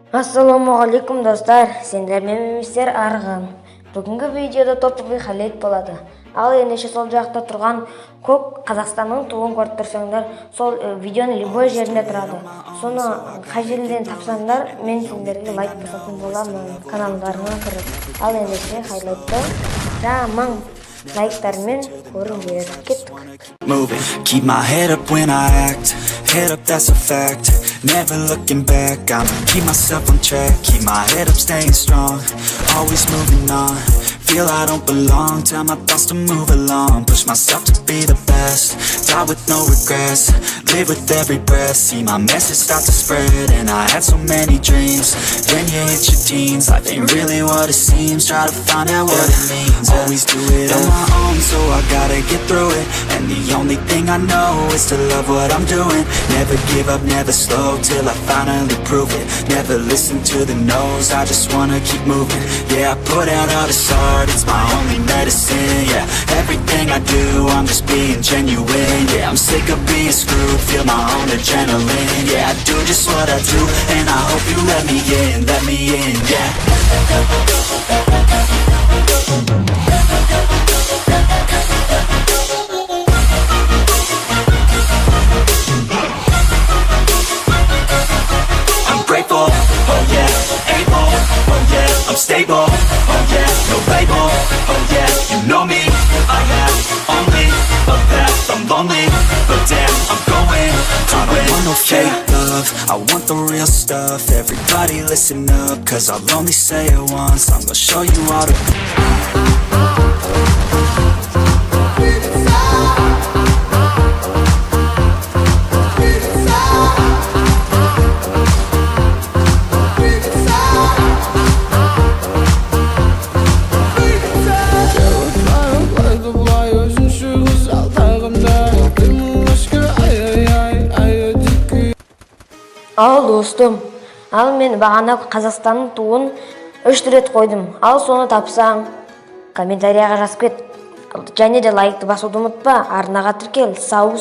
Ассалаумағалейкум достар, сендер мемемістер арғын. Бүгінгі видеода топтық халет болады. Ал ендеше сол жақта тұрған көк Қазақстанның туын көріп тұрсаңдар, сол видеоны любой жерінде тұрады. Соны қай жерден тапсаңдар, мен сендерге лайк басатын боламын каналдарына кіріп. Ал ендеше хайлайтты жаман лайктармен көріңдер. Кеттік. Keep my head up when I act. Head up, that's a fact. Never looking back. I'ma keep myself on track. Keep my head up, staying strong. Always moving on. Feel I don't belong. Tell my thoughts to move along. Push myself to be the best. Die with no regrets. Live with every breath. See my message start to spread. And I had so many dreams. Then you hit your teens. Life ain't really what it seems. Try to find out what it means. Always do it on my own, so I gotta get through it. And the only thing I know is to love what I'm doing. Never give up, never slow, till I finally prove it. Never listen to the no's, I just wanna keep moving. Yeah, I put out all this art, it's my only medicine. Yeah, everything I do, I'm just being genuine. Yeah, I'm sick of being screwed, feel my own adrenaline. Yeah, I do just what I do, and I hope you let me in, yeah. Stable, oh yeah, no label, oh yeah, you know me, I have only a path, I'm lonely, but damn, I'm going to win. I don't want no fake love, I want the real stuff. Everybody listen up, cause I'll only say it once. I'm gonna show you all the Ал достым, ал мен бағана Қазақстанның туын 3 рет қойдым. Ал соны тапсаң, комментарияға жазып кет. Және де лайкты басуды ұмытпа, арнаға тіркел. Сау